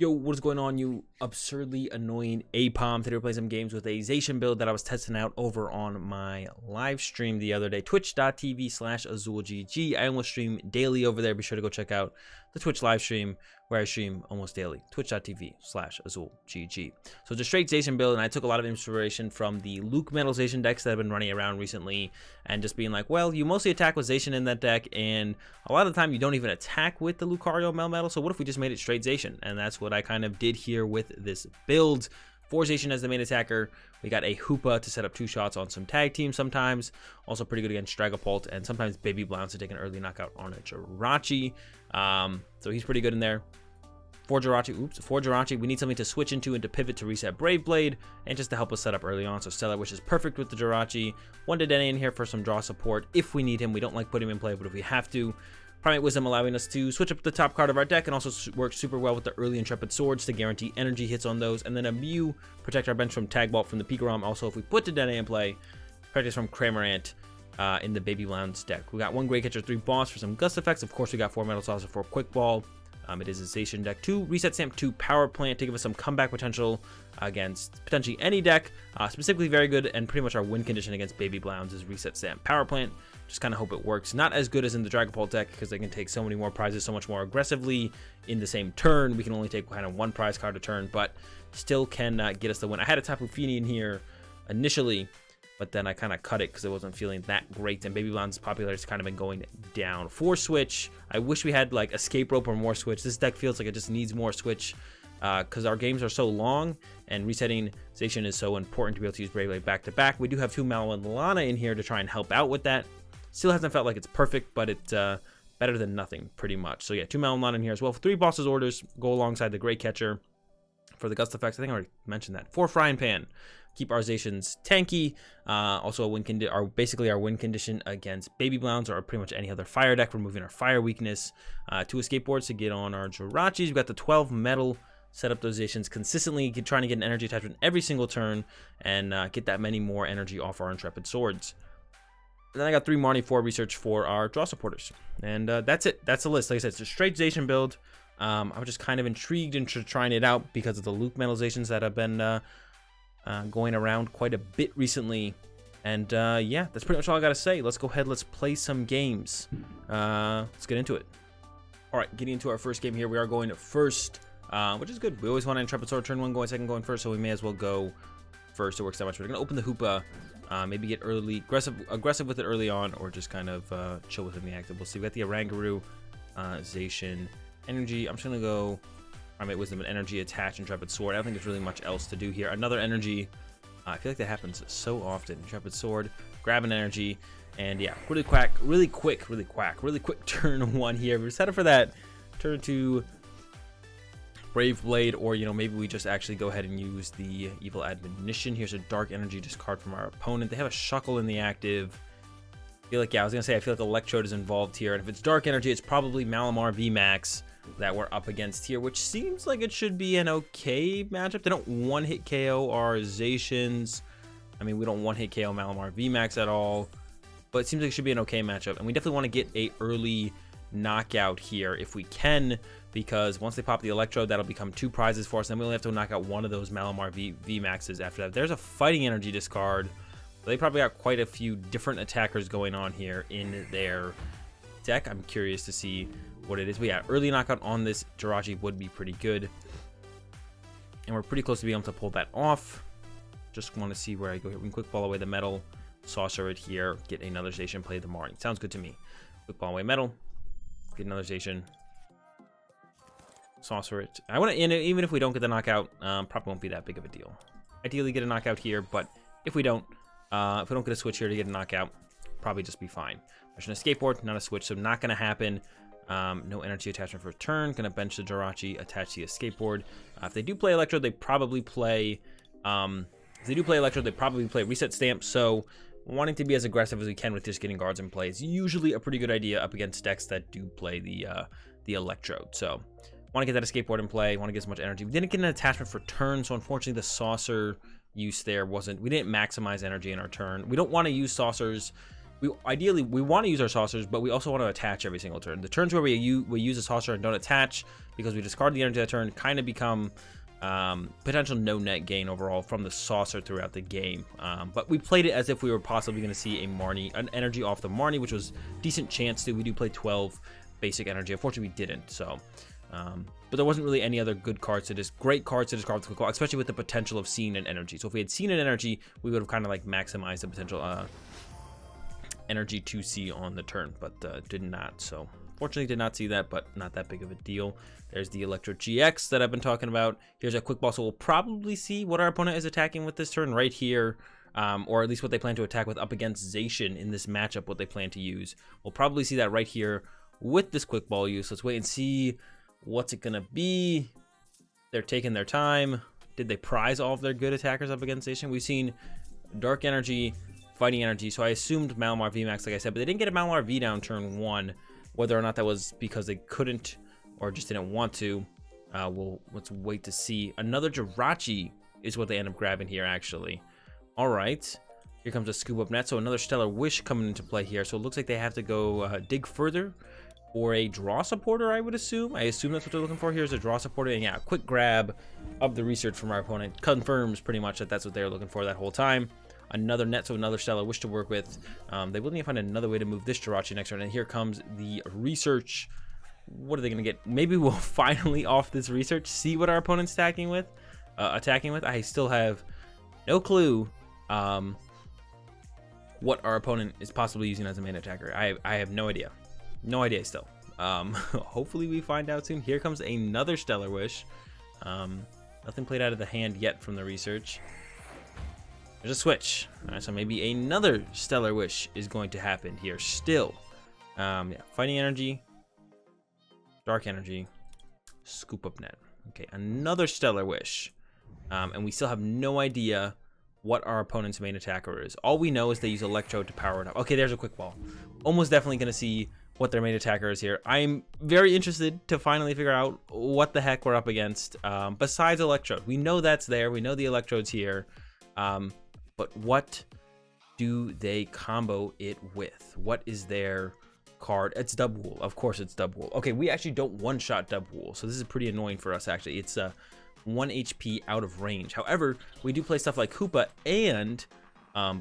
Yo, what is going on, you absurdly annoying APOM? Today we're playing some games with a Zacian build that I was testing out over on my live stream the other day, twitch.tv/AzulGG. I almost stream daily over there. Be sure to go check out the Twitch live stream where I stream almost daily, twitch.tv/AzulGG. So it's a straight Zacian build, and I took a lot of inspiration from the Luke Metal Zacian decks that have been running around recently, and just being like, well, you mostly attack with Zacian in that deck, and a lot of the time you don't even attack with the Lucario Metal, so what if we just made it straight Zacian? And that's what I kind of did here with this build. For Zacian as the main attacker, we got a Hoopa to set up 2 shots on some tag teams sometimes. Also pretty good against Dragapult, and sometimes Baby Blounce to take an early knockout on a Jirachi. So he's pretty good in there. For Jirachi, we need something to switch into and to pivot to reset Brave Blade, and just to help us set up early on. So Stellar, which is perfect with the Jirachi. One Dedenne in here for some draw support if we need him. We don't like putting him in play, but if we have to. Primate Wisdom allowing us to switch up the top card of our deck, and also works super well with the early Intrepid Swords to guarantee energy hits on those. And then a Mew, protect our bench from Tag Vault from the PikaRom. Also, if we put Dedenne in play, protect us from Cramorant in the Baby Blounce deck. We got 1 Great Catcher, 3 Boss for some Gust effects. Of course, we got 4 Metal Saucer for Quick Ball. It is a Zacian deck. 2 Reset Stamp, 2 Power Plant to give us some comeback potential against potentially any deck. Specifically very good, and pretty much our win condition against Baby Blounce is Reset Stamp Power Plant. Just kind of hope it works. Not as good as in the Dragapult deck, because they can take so many more prizes so much more aggressively in the same turn. We can only take kind of 1 prize card a turn, but still can get us the win. I had a Tapu Fini in here initially, but then I kind of cut it because I wasn't feeling that great, and Baby Blounce's popularity has kind of been going down. For Switch, I wish we had like Escape Rope or more Switch. This deck feels like it just needs more Switch because our games are so long, and resetting Zacian is so important to be able to use Brave Blade back to back. We do have 2 Mallow Lana in here to try and help out with that. Still hasn't felt like it's perfect, but it's better than nothing, pretty much. So yeah, 2 Mallow Lana in here as well. 3 Bosses Orders go alongside the Great Catcher for the Gust effects. I think I already mentioned that. 4 Frying Pan. Keep our Zacians tanky. Also a win basically our win condition against Baby Blounce or pretty much any other fire deck, removing our fire weakness. 2 Escape Boards to get on our Jirachis. We've got the 12 Metal, set up those Zacians consistently, trying to get an energy attachment every single turn, and get that many more energy off our Intrepid Swords. And then I got 3 Marnie 4 research for our draw supporters. And that's it. That's the list. Like I said, it's a straight Zacian build. I was just kind of intrigued into trying it out because of the Luke Metal Zacians that have been going around quite a bit recently. And yeah, that's pretty much all I gotta say. Let's go ahead, let's play some games. Let's get into it. All right, getting into our first game here. We are going first, which is good. We always want an Intrepid Sword turn 1 going second going first, so we may as well go first. It works that much. We're gonna open the Hoopa, maybe get early aggressive with it early on, or just kind of chill within the active. We'll see. We got the Oranguru Zacian energy. I'm just gonna go Primate Wisdom and energy, attach Intrepid Sword. I don't think there's really much else to do here. Another energy. I feel like that happens so often. Intrepid Sword, grab an energy, and yeah, really quick turn 1 here. We're set up for that turn 2 Brave Blade, or maybe we just actually go ahead and use the Evil Admonition. Here's a dark energy discard from our opponent. They have a Shuckle in the active. I feel like, yeah, I feel like Electrode is involved here, and if it's dark energy, it's probably Malamar VMAX that we're up against here, which seems like it should be an okay matchup. They don't one-hit KO our Zacians. I mean, we don't one-hit KO Malamar VMAX at all, but it seems like it should be an okay matchup, and we definitely want to get a early knockout here if we can, because once they pop the Electrode, that'll become 2 prizes for us, and we only have to knock out 1 of those Malamar VMAXs after that. There's a Fighting Energy discard. They probably got quite a few different attackers going on here in their deck. I'm curious to see what it is. But yeah, early knockout on this Jirachi would be pretty good, and we're pretty close to being able to pull that off. Just want to see where I go here. We can Quick Ball away the Metal, Saucer it here, get another Zacian, play the Marnie. Sounds good to me. Quick Ball away Metal, get another Zacian, Saucer it. I want to, even if we don't get the knockout, probably won't be that big of a deal. Ideally get a knockout here, but if we don't get a switch here to get a knockout, probably just be fine. There's an Escape Board, not a switch, so not going to happen. No energy attachment for a turn. Gonna bench the Jirachi, attach the Escape Board. If they do play Electrode, they probably play Reset Stamp. So wanting to be as aggressive as we can with just getting guards in play is usually a pretty good idea up against decks that do play the Electrode. So want to get that Escape Board in play. Want to get as much energy. We didn't get an attachment for turn, so unfortunately the Saucer use there we didn't maximize energy in our turn. We don't want to use Saucers ideally we want to use our saucers, but we also want to attach every single turn. The turns where we use a saucer and don't attach because we discard the energy that turn kind of become potential no net gain overall from the saucer throughout the game. But we played it as if we were possibly going to see an energy off the Marnie, which was decent chance to. We do play 12 basic energy. Unfortunately, we didn't. So, but there wasn't really any other good cards to great cards to discard with quick ball, especially with the potential of seeing an energy. So if we had seen an energy, we would have kind of like maximized the potential energy to see on the turn, but did not. So fortunately did not see that, but not that big of a deal. There's the Electro GX that I've been talking about. Here's a quick ball, so we'll probably see what our opponent is attacking with this turn right here, or at least what they plan to attack with up against Zacian in this matchup, what they plan to use. We'll probably see that right here with this quick ball use. Let's wait and see what's it gonna be. They're taking their time. Did they prize all of their good attackers up against Zacian? We've seen Dark Energy, Fighting Energy, so I assumed Malamar VMAX, like I said, but they didn't get a Malamar V down turn 1. Whether or not that was because they couldn't or just didn't want to, let's wait to see. Another Jirachi is what they end up grabbing here, actually. All right, here comes a Scoop Up Net, so another Stellar Wish coming into play here. So it looks like they have to go dig further for a draw supporter, I would assume. I assume that's what they're looking for. Here's a draw supporter, and yeah, a quick grab of the research from our opponent confirms pretty much that that's what they're looking for that whole time. Another net, so another Stellar Wish to work with. They will need to find another way to move this Jirachi next turn, and here comes the research. What are they going to get? Maybe we'll finally off this research, see what our opponent's attacking with. I still have no clue what our opponent is possibly using as a main attacker. I have no idea. No idea still. Hopefully we find out soon. Here comes another Stellar Wish. Nothing played out of the hand yet from the research. There's a switch. All right, so maybe another Stellar Wish is going to happen here still. Yeah, Fighting Energy, Dark Energy, Scoop Up Net. Okay, another Stellar Wish. And we still have no idea what our opponent's main attacker is. All we know is they use Electro to power it up. Okay, there's a quick ball. Almost definitely going to see what their main attacker is here. I'm very interested to finally figure out what the heck we're up against. Besides Electrode, we know that's there. We know the Electrode's here. But what do they combo it with? What is their card? It's Dubwool. Of course it's Dubwool. Okay, we actually don't one-shot Dubwool, so this is pretty annoying for us, actually. It's 1 HP out of range. However, we do play stuff like Hoopa, and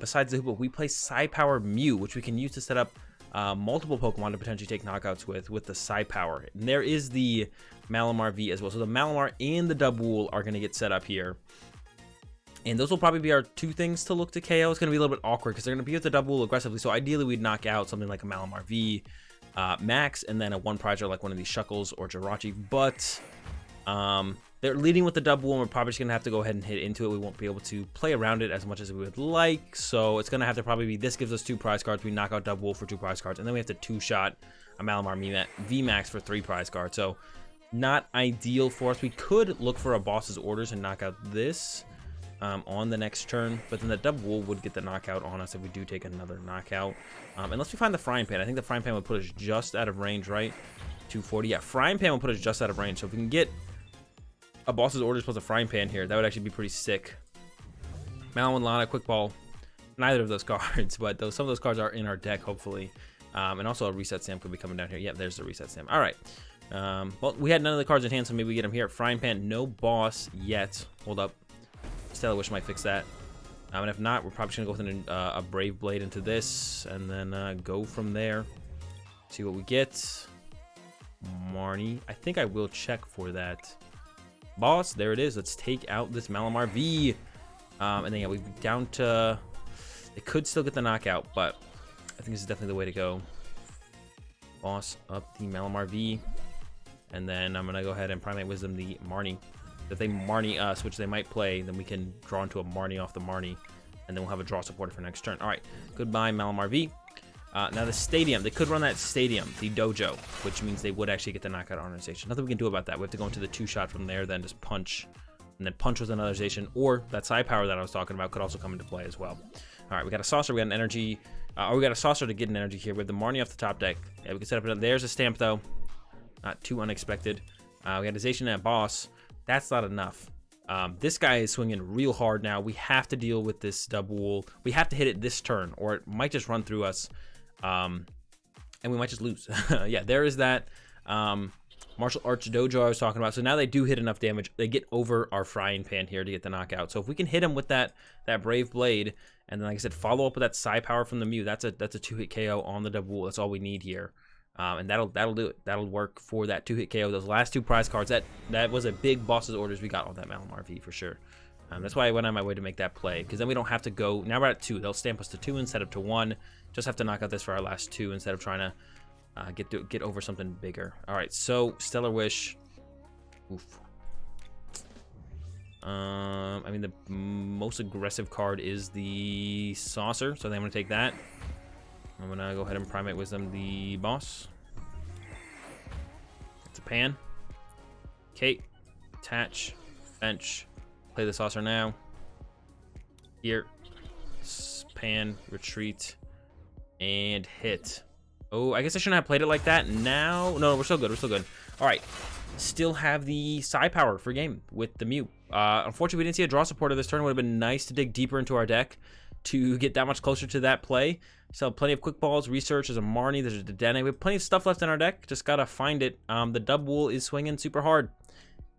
besides the Hoopa, we play Psy Power Mew, which we can use to set up multiple Pokemon to potentially take knockouts with the Psy Power. And there is the Malamar V as well. So the Malamar and the Dubwool are going to get set up here. And those will probably be our two things to look to KO. It's going to be a little bit awkward because they're going to be with the Dubwool aggressively. So ideally, we'd knock out something like a Malamar V max and then a one prizer like one of these Shuckles or Jirachi. But they're leading with the Dubwool, and we're probably just going to have to go ahead and hit into it. We won't be able to play around it as much as we would like. So it's going to have to probably be this gives us 2 prize cards. We knock out Dubwool for 2 prize cards. And then we have to 2-shot a Malamar V max for 3 prize cards. So not ideal for us. We could look for a boss's orders and knock out this on the next turn, but then the Dubwool would get the knockout on us if we do take another knockout. Unless we find the Frying Pan. I think the Frying Pan would put us just out of range, right? 240. Yeah, Frying Pan will put us just out of range. So if we can get a boss's orders plus a Frying Pan here, that would actually be pretty sick. Mallow Lana, Quick Ball, neither of those cards, but some of those cards are in our deck, hopefully. And also a Reset Stamp could be coming down here. Yep, there's the Reset Stamp. All right. Well, we had none of the cards in hand, so maybe we get them here. Frying Pan, no boss yet. Hold up. Stellar Wish might fix that. And if not, we're probably just going to go with a Brave Blade into this and then go from there. See what we get. Marnie. I think I will check for that. Boss, there it is. Let's take out this Malamar V. And then, yeah, we'd be down to... It could still get the knockout, but I think this is definitely the way to go. Boss up the Malamar V. And then I'm going to go ahead and Primate Wisdom the Marnie. If they Marnie us, which they might play, then we can draw into a Marnie off the Marnie. And then we'll have a draw supporter for next turn. All right. Goodbye, Malamar V. Now the Stadium. They could run that Stadium, the Dojo, which means they would actually get the knockout on Zacian. Nothing we can do about that. We have to go into the 2-shot from there, then just punch. And then punch with another Zacian. Or that Psy Power that I was talking about could also come into play as well. All right. We got a Saucer. We got an Energy. We got a Saucer to get an Energy here. We have the Marnie off the top deck. Yeah, we can set up. There's a Stamp, though. Not too unexpected. We got a Zacian and a Boss. That's not enough. This guy is swinging real hard now. We have to deal with this double wool. We have to hit it this turn, or it might just run through us, and we might just lose. Yeah, there is that martial arts dojo I was talking about. So now they do hit enough damage. They get over our frying pan here to get the knockout. So if we can hit him with that brave blade, and then like I said, follow up with that psi power from the Mew, that's a 2-hit KO on the double wool. That's all we need here. And that'll do it. That'll work for that 2-hit KO. Those last 2 prize cards, that was a big boss's orders we got on that Malamar V for sure. That's why I went on my way to make that play, because then we don't have to go. Now we're at 2. They'll stamp us to 2 instead of to 1. Just have to knock out this for our last 2 instead of trying to get over something bigger. All right, so Stellar Wish. Oof. I mean, the most aggressive card is the Saucer, so I'm gonna take that. I'm gonna go ahead and Primate Wisdom the boss. It's a pan. Okay, attach, bench, play the Saucer now. Here, pan, retreat, and hit. Oh, I guess I shouldn't have played it like that. Now, no, we're still good. We're still good. All right, still have the psi power for game with the Mew. Unfortunately, we didn't see a draw supporter this turn. Would have been nice to dig deeper into our deck to get that much closer to that play. So plenty of quick balls, research. There's a Marnie, there's a Dedenne. We have plenty of stuff left in our deck. Just gotta find it. The double wool is swinging super hard,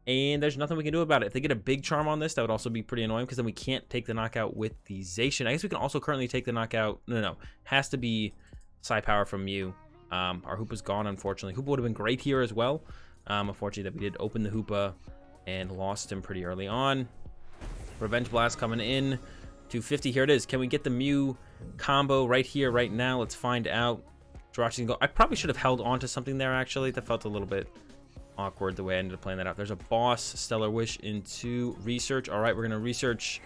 and there's nothing we can do about it. If they get a big charm on this, that would also be pretty annoying, because then we can't take the knockout with the Zacian. I guess we can also currently take the knockout. No, has to be psi power from Mew. Our Hoopa's gone, unfortunately. Hoopa would have been great here as well. Unfortunately, that we did open the Hoopa and lost him pretty early on. Revenge Blast coming in. 250, here it is. Can we get the Mew combo right here, right now? Let's find out. Jirachi's gonna go. I probably should have held on to something there, actually. That felt a little bit awkward the way I ended up playing that out. There's a boss, Stellar Wish into research. All right, we're gonna research,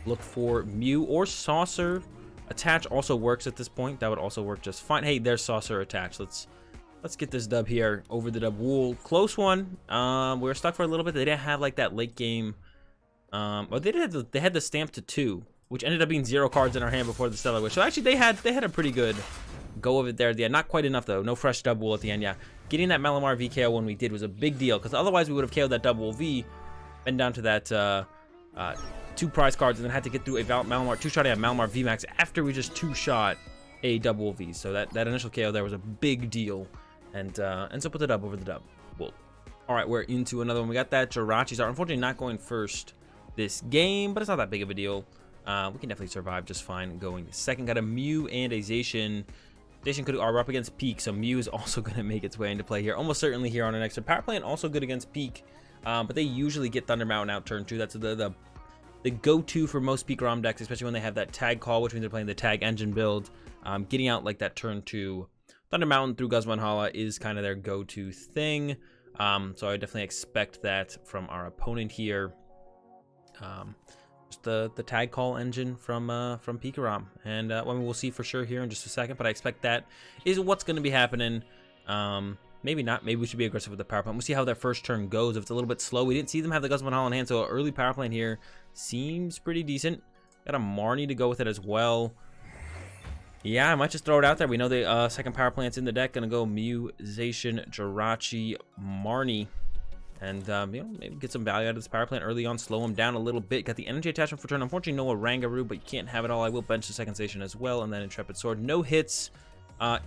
look for Mew or Saucer. Attach also works at this point. That would also work just fine. Hey, there's Saucer attach. Let's get this dub here over the dub wool. Close one. We were stuck for a little bit. They didn't have like that late game. Well, they had the stamp to 2, which ended up being 0 cards in our hand before the Stellar Wish. So actually, they had a pretty good go of it there at the end. Not quite enough though. No fresh dub wool at the end. Yeah, getting that Malamar V KO when we did was a big deal, because otherwise we would have KO'd that double wool V, been down to that 2 prize cards, and then had to get through a Malamar 2-shot at Malamar V Max after we just 2-shot a double wool V. So that initial KO there was a big deal, and so put the dub over the dub wool. All right, we're into another one. We got that Jirachi's are unfortunately not going first this game, but it's not that big of a deal. We can definitely survive just fine going second. Got a Mew and a Zacian. Zacian are up against Peak, so Mew is also going to make its way into play here. Almost certainly here on our next turn. Power Plant also good against Peak, but they usually get Thunder Mountain out turn 2. That's the go-to for most PikaRom decks, especially when they have that tag call, which means they're playing the tag engine build. Getting out like that turn 2 Thunder Mountain through Guzman-Hala is kind of their go-to thing. So I definitely expect that from our opponent here. Just the tag call engine from PikaRom, and we'll see for sure here in just a second. But I expect that is what's going to be happening. Maybe not. Maybe we should be aggressive with the power plant. We'll see how their first turn goes. If it's a little bit slow, we didn't see them have the Guzman-Hala in hand, so early power plant here seems pretty decent. Got a Marnie to go with it as well. Yeah, I might just throw it out there. We know the second power plant's in the deck. Gonna go Mew, Zacian, Jirachi, Marnie. And, maybe get some value out of this power plant early on, slow him down a little bit. Got the energy attachment for turn. Unfortunately, no Oranguru, but you can't have it all. I will bench the second station as well, and then Intrepid Sword. No hits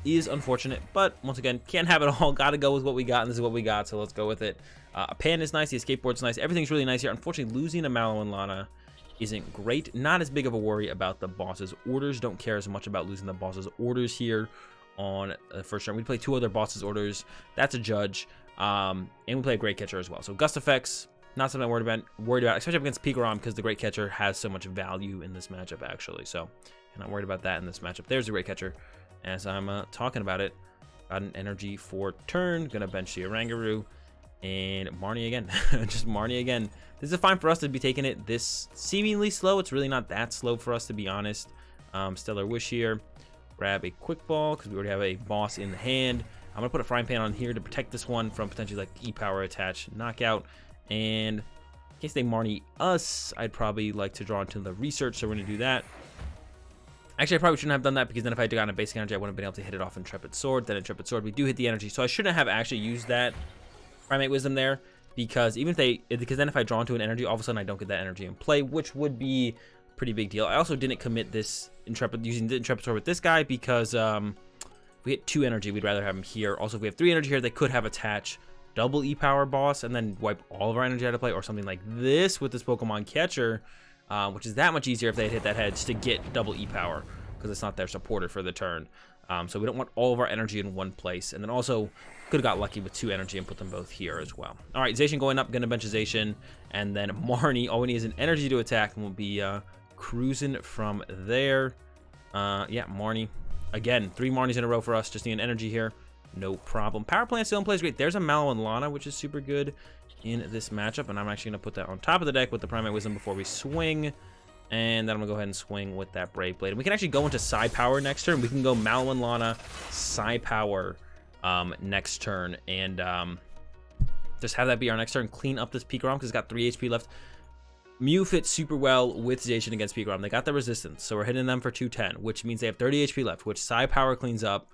is unfortunate, but once again, can't have it all. Gotta go with what we got, and this is what we got, so let's go with it. A pan is nice. The escape board's nice. Everything's really nice here. Unfortunately, losing a Mallow Lana isn't great. Not as big of a worry about the boss's orders. Don't care as much about losing the boss's orders here on the first turn. We play 2 other boss's orders. That's a judge. And we play a Great Catcher as well. So Gust Effects, not something I'm worried about, especially against PikaRom, because the Great Catcher has so much value in this matchup, actually. So I'm not worried about that in this matchup. There's the Great Catcher. As I'm talking about it, got an energy for turn. Gonna bench the Oranguru. And Marnie again. Just Marnie again. This is fine for us to be taking it this seemingly slow. It's really not that slow for us, to be honest. Stellar Wish here. Grab a quick ball, because we already have a boss in the hand. I'm going to put a frying pan on here to protect this one from potentially like E-Power attach knockout. And in case they Marnie us, I'd probably like to draw into the research, so we're going to do that. Actually, I probably shouldn't have done that, because then if I had gotten a basic energy, I wouldn't have been able to hit it off Intrepid Sword. Then Intrepid Sword, we do hit the energy, so I shouldn't have actually used that Primate Wisdom there. because because then if I draw into an energy, all of a sudden I don't get that energy in play, which would be a pretty big deal. I also didn't commit this using the Intrepid Sword with this guy because if we get 2 energy, we'd rather have him here. Also, if we have 3 energy here, they could have attach double E-Power boss and then wipe all of our energy out of play, or something like this with this Pokemon catcher, which is that much easier if they had hit that head to get double E-Power, because it's not their supporter for the turn. So we don't want all of our energy in one place. And then also could have got lucky with 2 energy and put them both here as well. All right, Zacian going up, gonna bench Zacian, and then Marnie, all we need is an energy to attack, and we'll be cruising from there. Yeah, Marnie. Again, 3 Marnies in a row for us. Just need an energy here. No problem. Power Plant still in place. Great. There's a Mallow Lana, which is super good in this matchup. And I'm actually going to put that on top of the deck with the Primate Wisdom before we swing. And then I'm going to go ahead and swing with that Brave Blade. And we can actually go into Psy Power next turn. We can go Mallow Lana, Psy Power next turn. And just have that be our next turn. Clean up this PikaRom because it's got 3 HP left. Mew fits super well with Zacian against PikaRom. They got the resistance, so we're hitting them for 210, which means they have 30 HP left, which Psy Power cleans up.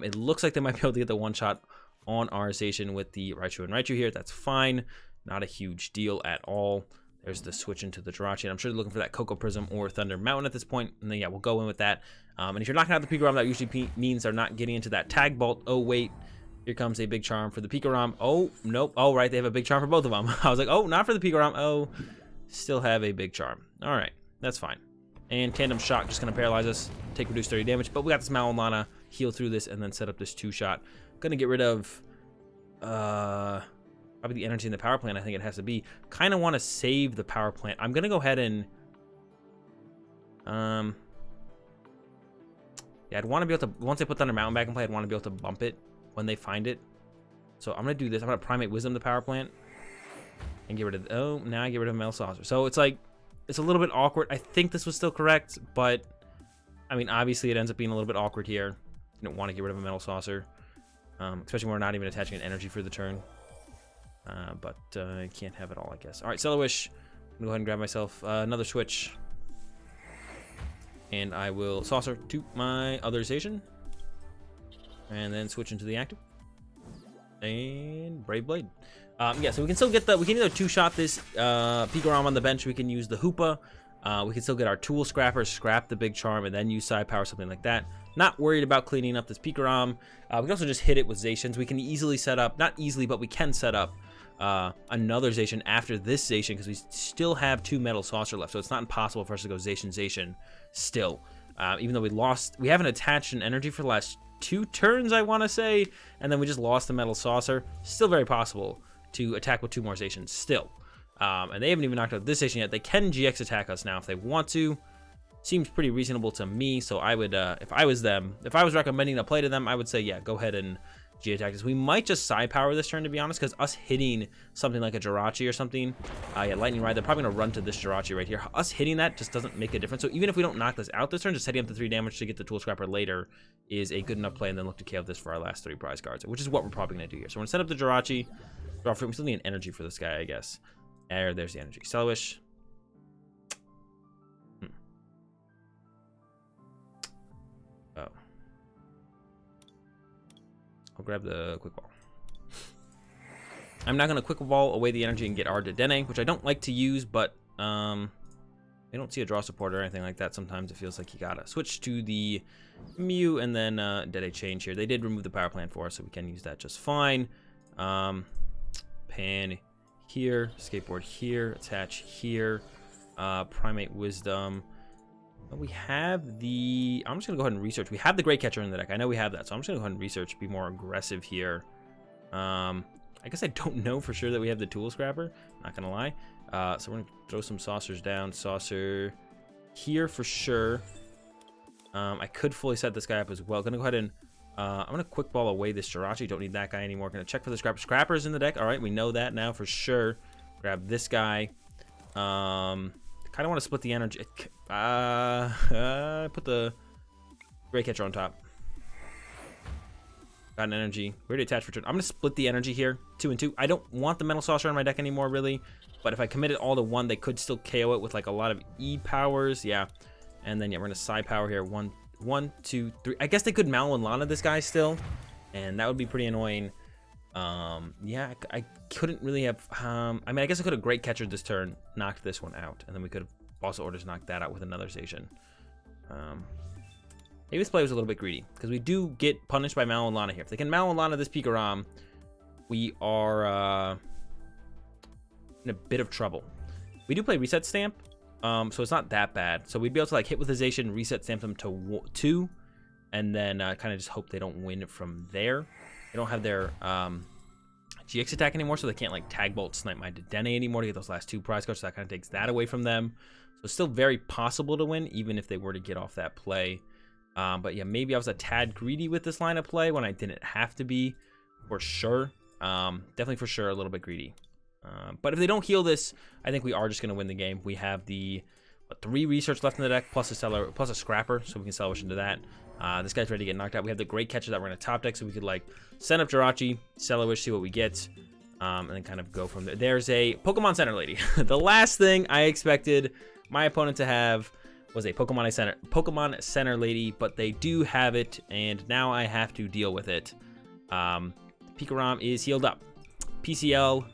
It looks like they might be able to get the one-shot on our Zacian with the Raichu and Raichu here. That's fine. Not a huge deal at all. There's the switch into the Jirachi, and I'm sure they're looking for that Cocoa Prism or Thunder Mountain at this point. And then, yeah, we'll go in with that. And if you're knocking out the PikaRom, that usually means they're not getting into that Tag Bolt. Oh, wait. Here comes a Big Charm for the PikaRom. Oh, nope. Oh, right. They have a Big Charm for both of them. I was like, oh, not for the PikaRom. Oh, still have a Big Charm. All right. That's fine. And Tandem Shock just going to paralyze us. Take reduce 30 damage. But we got this Mallow Lana. Heal through this and then set up this 2-shot. Going to get rid of probably the energy in the Power Plant. I think it has to be. Kind of want to save the Power Plant. I'm going to go ahead and yeah, I'd want to be able to, once I put Thunder Mountain back in play, I'd want to be able to bump it when they find it. So I'm going to do this. I'm going to Primate Wisdom the Power Plant and get rid of, oh, now I get rid of Metal Saucer. So it's like, it's a little bit awkward. I think this was still correct, but I mean, obviously it ends up being a little bit awkward here. You don't want to get rid of a Metal Saucer, especially when we're not even attaching an energy for the turn. But I can't have it all, I guess. All right, Stellar Wish. I'm going to go ahead and grab myself another switch. And I will Saucer to my other Zacian. And then switch into the active. And Brave Blade. Yeah, so we can still get the, we can either 2-shot this PikaRom on the bench. We can use the Hoopa. We can still get our Tool Scrapper, scrap the Big Charm, and then use Side Power, something like that. Not worried about cleaning up this PikaRom. We can also just hit it with Zacians. We can easily set up, not easily, but we can set up another Zacian after this Zacian because we still have 2 Metal Saucer left. So it's not impossible for us to go Zacian still. Even though we haven't attached an energy for the last 2 turns, I want to say, and then we just lost the Metal Saucer. Still very possible to attack with 2 more Zacians still. And they haven't even knocked out this Zacian yet. They can GX attack us now if they want to. Seems pretty reasonable to me, so I would, if I was them, if I was recommending a play to them, I would say, yeah, go ahead and G attack this. We might just Side Power this turn, to be honest, because us hitting something like a Jirachi or something, yeah, Lightning Ride, they're probably going to run to this Jirachi right here. Us hitting that just doesn't make a difference. So even if we don't knock this out this turn, just hitting up the 3 damage to get the Tool Scrapper later is a good enough play, and then look to KO this for our last 3 prize cards, which is what we're probably going to do here. So we're going to set up the Jirachi. We still need an energy for this guy, I guess. There's the energy. Stellar Wish. Oh. I'll grab the Quick Ball. I'm not going to Quick Ball away the energy and get our Dedenne, which I don't like to use, but I don't see a draw support or anything like that. Sometimes it feels like you gotta switch to the Mew and then Dedenne change here. They did remove the Power Plant for us, so we can use that just fine. Pan here, Escape Board here, attach here, Primate Wisdom. We have the, I'm just gonna go ahead and research. We have the Great Catcher in the deck. I know we have that, so I'm just gonna go ahead and research, be more aggressive here. I guess I don't know for sure that we have the Tool Scrapper, not gonna lie. So we're gonna throw some saucers down. Saucer here for sure. I could fully set this guy up as well. Gonna go ahead and I'm gonna Quick Ball away this Jirachi. Don't need that guy anymore. Gonna check for the Scrapper. Scrapper's in the deck. All right, we know that now for sure. Grab this guy. Kind of want to split the energy. Put the Great Catcher on top. Got an energy. We already attached for turn. I'm gonna split the energy here, 2 and 2. I don't want the Metal Saucer on my deck anymore, really. But if I committed all to 1, they could still KO it with like a lot of E powers. Yeah, and then yeah, we're gonna Side Power here. 1, 2, 3. I guess they could Mallow Lana this guy still, and that would be pretty annoying. Yeah, I couldn't really have, I mean, I guess I could have Great Catcher this turn, knocked this one out, and then we could have also orders knocked that out with another Zacian. Maybe this play was a little bit greedy, because we do get punished by Mallow Lana here. If they can Mallow Lana this PikaRom, we are in a bit of trouble. We do play Reset Stamp, so it's not that bad. So we'd be able to like hit with the Zacian, Reset Stamp them to 2, and then kind of just hope they don't win from there. They don't have their GX attack anymore, so they can't like Tag Bolt Snipe my Dedenne anymore to get those last 2 prize cards, so that kind of takes that away from them. So it's still very possible to win, even if they were to get off that play. But yeah, maybe I was a tad greedy with this line of play when I didn't have to be, for sure. Definitely for sure a little bit greedy. But if they don't heal this, I think we are just going to win the game. We have the 3 research left in the deck, plus a scrapper, so we can Celewish into that. This guy's ready to get knocked out. We have the Great Catcher that we're going to top deck, so we could like send up Jirachi, Celewish, see what we get, and then kind of go from there. There's a Pokemon Center Lady. The last thing I expected my opponent to have was a Pokemon Center Lady, but they do have it, and now I have to deal with it. PikaRom is healed up. PCL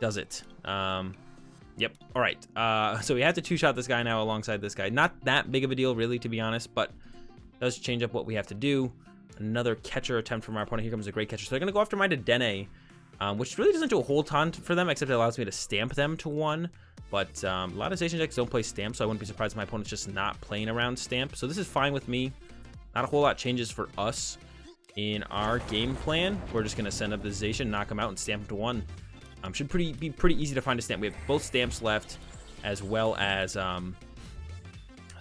does it. Yep. All right. So we have to 2-shot this guy now alongside this guy. Not that big of a deal, really, to be honest, but does change up what we have to do. Another catcher attempt from our opponent. Here comes a Great Catcher. So they're going to go after my Dedenne, which really doesn't do a whole ton for them, except it allows me to stamp them to 1. But a lot of Zacian decks don't play Stamp, so I wouldn't be surprised if my opponent's just not playing around Stamp. So this is fine with me. Not a whole lot changes for us in our game plan. We're just going to send up the Zacian, knock him out, and stamp him to 1. Should be pretty easy to find a stamp. We have both stamps left, as well as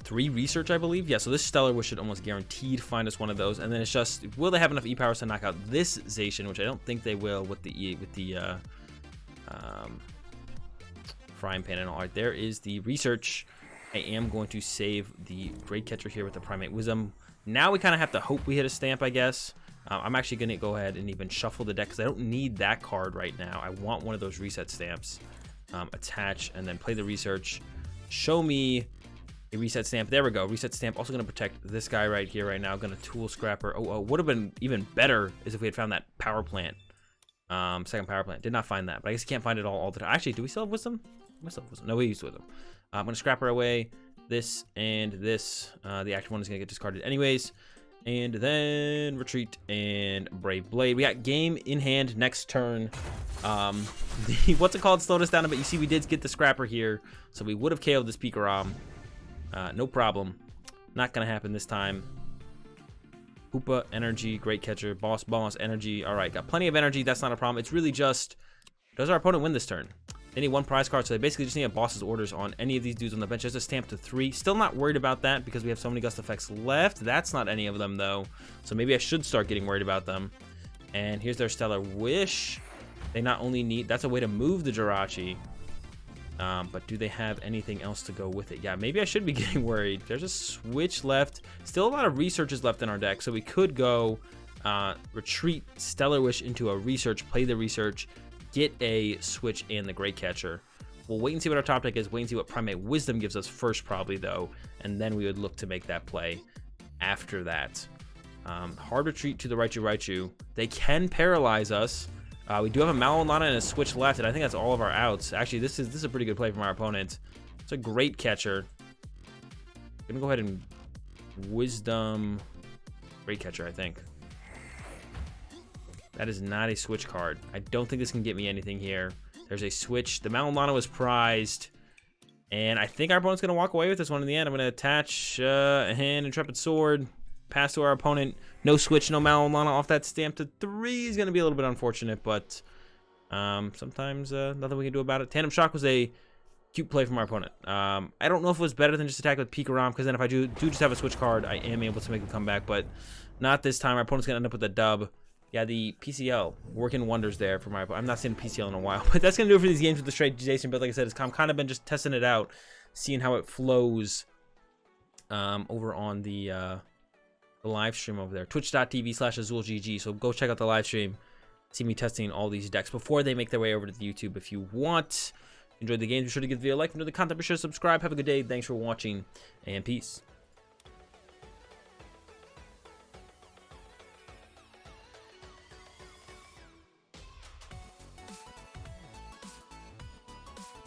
3 research, I believe. Yeah, so this Stellar Wish should almost guaranteed find us one of those. And then it's just, will they have enough E-powers to knock out this Zacian, which I don't think they will with the Frying Pan and all. All right, there is the research. I am going to save the Great Catcher here with the Primate Wisdom. Now we kind of have to hope we hit a stamp, I guess. I'm actually going to go ahead and even shuffle the deck because I don't need that card right now. I want one of those reset stamps. Attach and then play the research. Show me a reset stamp. There we go. Reset stamp. Also going to protect this guy right here right now. Going to Tool Scrapper. Oh, would have been even better is if we had found that Power Plant. Second Power Plant. Did not find that, but I guess you can't find it all the time. Actually, do we still have Wisdom? No, we used Wisdom. I'm going to Scrapper away this and this. The active one is going to get discarded anyways. And then retreat and Brave Blade. We got game in hand next turn. What's it called? Slowed us down a bit. You see, we did get the Scrapper here, so we would have KO'd this PikaRom. No problem. Not gonna happen this time. Hoopa Energy, Great Catcher, Ball Energy. All right, got plenty of energy. That's not a problem. It's really just, does our opponent win this turn? They need 1 prize card, so they basically just need a boss's orders on any of these dudes on the bench. Just a stamp to 3. Still not worried about that because we have so many gust effects left. That's not any of them though, so maybe I should start getting worried about them. And here's their Stellar Wish. They not only need, that's a way to move the Jirachi, but do they have anything else to go with it? Yeah, maybe I should be getting worried. There's a switch left. Still a lot of researches left in our deck, so we could go retreat Stellar Wish into a research, play the research, get a switch and the Great Catcher. We'll wait and see what our top deck is, wait and see what Primate Wisdom gives us first probably though, and then we would look to make that play after that. Hard retreat to the Raichu. They can paralyze us. We do have a Mallow Lana and a switch left, and I think that's all of our outs. Actually, this is a pretty good play from our opponent. It's a Great Catcher. I'm gonna go ahead and Wisdom Great Catcher, I think. That is not a switch card. I don't think this can get me anything here. There's a switch. The Mallow Lana was prized. And I think our opponent's going to walk away with this one in the end. I'm going to attach a hand, Intrepid Sword, pass to our opponent. No switch, no Mallow Lana off that stamp to 3 is going to be a little bit unfortunate, but sometimes nothing we can do about it. Tandem Shock was a cute play from our opponent. I don't know if it was better than just attack with PikaRom, because then if I do just have a switch card, I am able to make the comeback, but not this time. Our opponent's going to end up with a dub. Yeah, the PCL working wonders there for my opponent. I'm not seeing PCL in a while, but that's going to do it for these games with the straight Zacian build. Like I said, I'm kind of been just testing it out, seeing how it flows over on the live stream over there. Twitch.tv/AzulGG. So go check out the live stream. See me testing all these decks before they make their way over to the YouTube if you want. Enjoyed the game. Be sure to give the video a like. Enjoy the content. Be sure to subscribe. Have a good day. Thanks for watching, and peace.